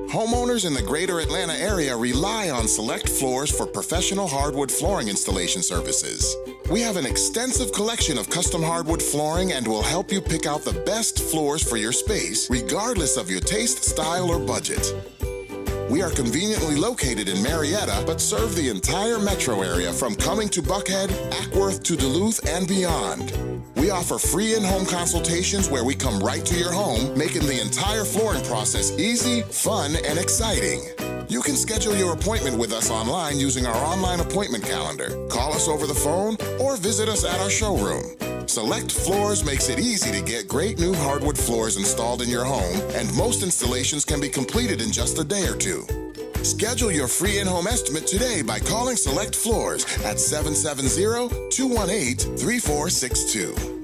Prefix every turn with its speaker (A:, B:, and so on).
A: Homeowners in the greater Atlanta area rely on Select Floors for professional hardwood flooring installation services. We have an extensive collection of custom hardwood flooring and will help you pick out the best floors for your space, regardless of your taste, style, or budget. We are conveniently located in Marietta, but serve the entire metro area from Cumming to Buckhead, Ackworth to Duluth, and beyond. We offer free in-home consultations where we come right to your home, making the entire flooring process easy, fun, and exciting. You can schedule your appointment with us online using our online appointment calendar. Call us over the phone or visit us at our showroom. Select Floors makes it easy to get great new hardwood floors installed in your home, and most installations can be completed in just a day or two. Schedule your free in-home estimate today by calling Select Floors at 770-218-3462.